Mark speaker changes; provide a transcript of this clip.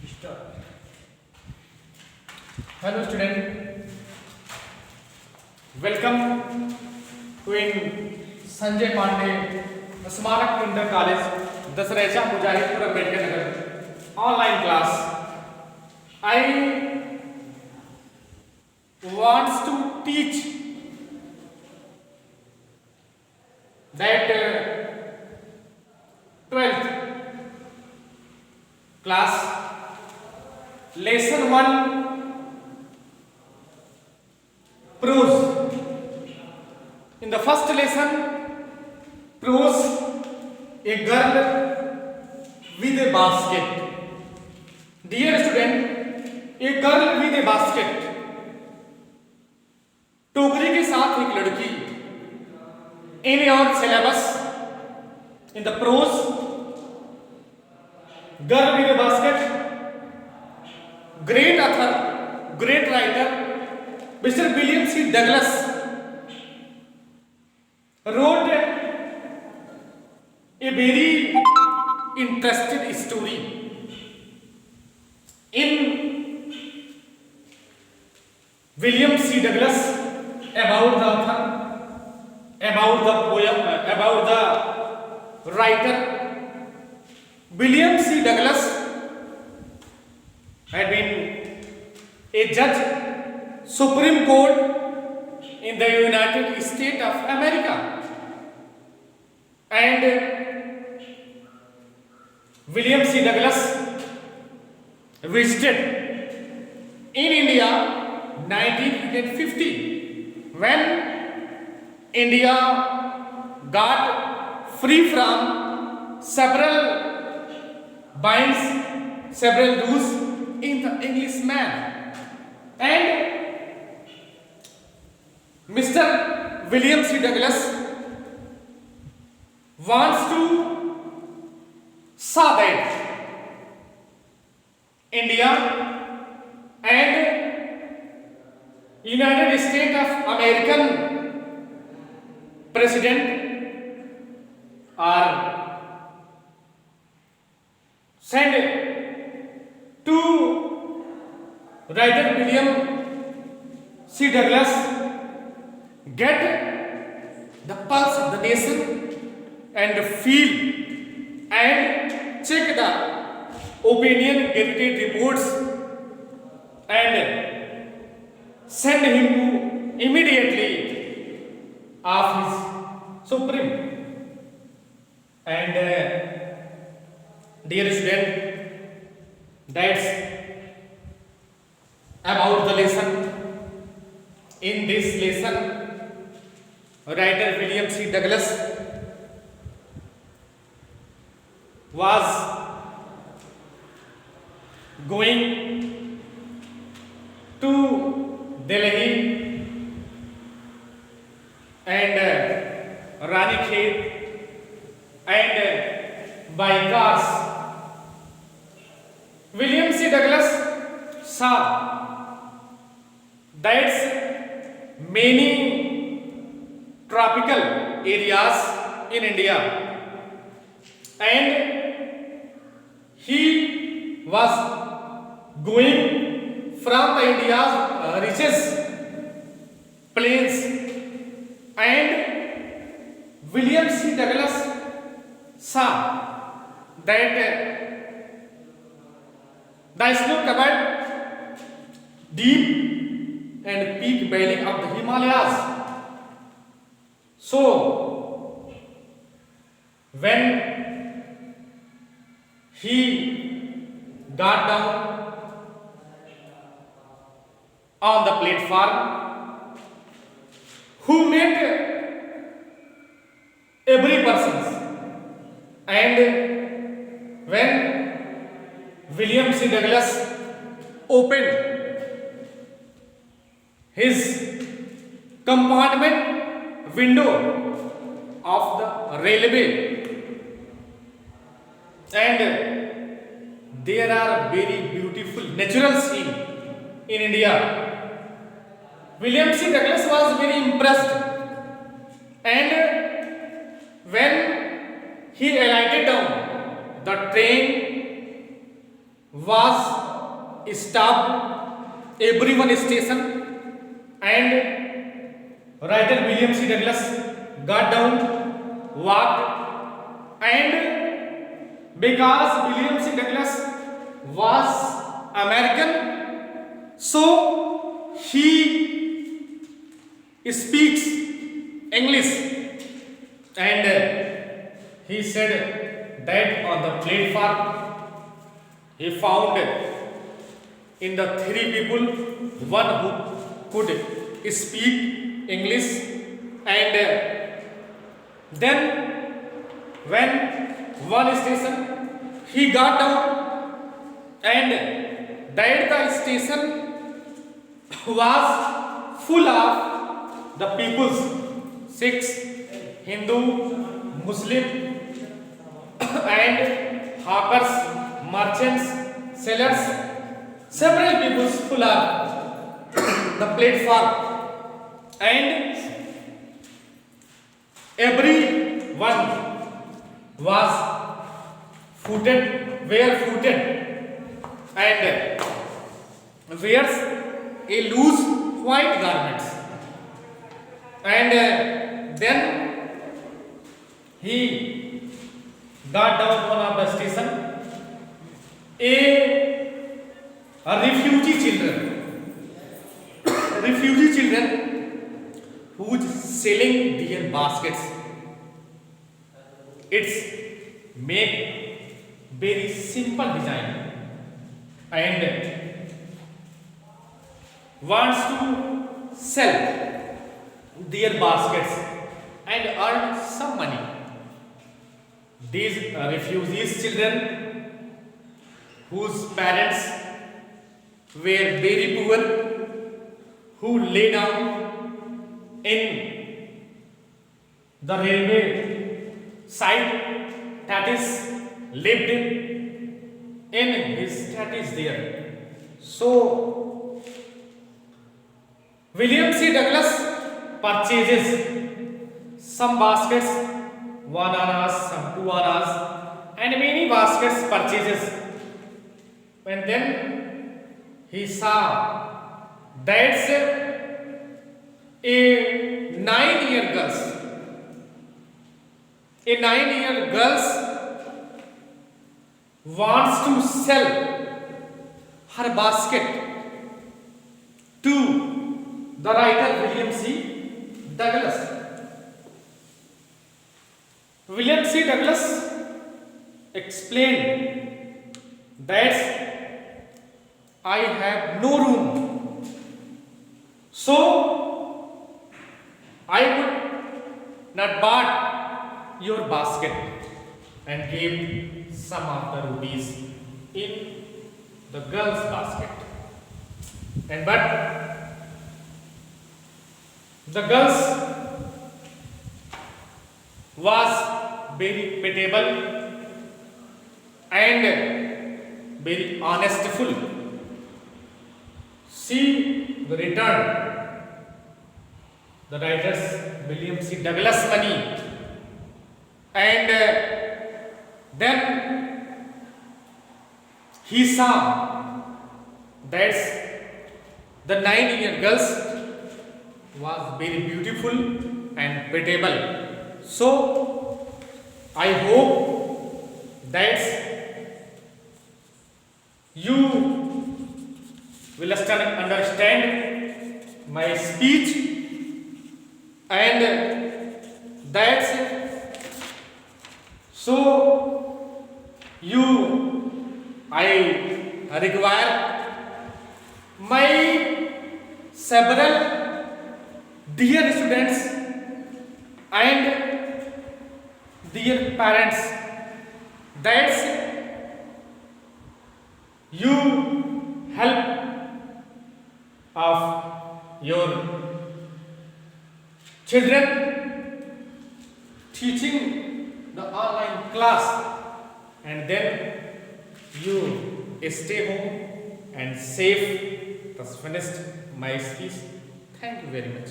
Speaker 1: Start.
Speaker 2: Hello student, welcome to in Sanjay Pandey Smarak Inter College, Dasrecha Mujahidpur Ambedkar Nagar online class. I wants to teach that 12th class lesson 1 prose. In the first lesson, prose, a girl with a basket. Dear student, a girl with a basket. टोकरी के साथ एक लड़की. In your syllabus, in the prose, girl with a basket, great author, great writer, Mr. William C. Douglas wrote a very interesting story. In William C. Douglas, about the author, about the poem, about the writer, William C. Douglas had been a judge, Supreme Court in the United States of America, and William C. Douglas visited in India 1950 when India got free from several binds, several rules in the Englishman, and Mr. William C. Douglas wants to saw that India and United States of American President are sent to writer William C. Douglas get the pulse of the nation and feel and check the opinion gazetted reports and send him to immediately of his supreme. And dear student, that's about the lesson. In this lesson, writer William C. Douglas was going to Delhi and Ranikhet and by cars. William C. Douglas saw that many tropical areas in India, and he was going from the India's richest plains, and William C. Douglas saw that the snow-covered deep and peak valley of the Himalayas. So, when he got down on the platform, who met every person, and when William C. Douglas opened his compartment window of the railway, and there are very beautiful natural scene in India. William C. Douglas was very impressed, and when he alighted down, the train was stopped every one station, and writer William C. Douglas got down, walked, and because William C. Douglas was American, so he speaks English, and he said that on the platform he found in the three people one who could speak English, and then when one station he got down, and that the station was full of the peoples, Sikhs, Hindu, Muslim, and hawkers, merchants, sellers, several peoples full of the platform, and everyone was barefooted, and wears a loose white garments, and then he got down one of the station. A refugee children who's selling their baskets. It's make very simple design and wants to sell their baskets and earn some money. These refugees children whose parents were very poor, who lay down in the railway side, that is lived in his status there. So William C. Douglas purchases some baskets, 1 annas, some 2 annas, and many baskets purchases. And then he saw that's a 9-year girl. A 9-year girl wants to sell her basket to the writer William C. Douglas. William C. Douglas explained that I have no room, so I would not buy your basket, and gave some of the rupees in the girl's basket. And but the girls was very pitiable and very honestful. She returned the writer's William C. Douglas money, and then he saw that the 9-year girls was very beautiful and pitiable. So I hope that you will understand my speech, and that's so I require my several dear students and dear parents, that's you help of your children teaching the online class, and then you stay home and safe. Thus finished my speech. Thank you very much.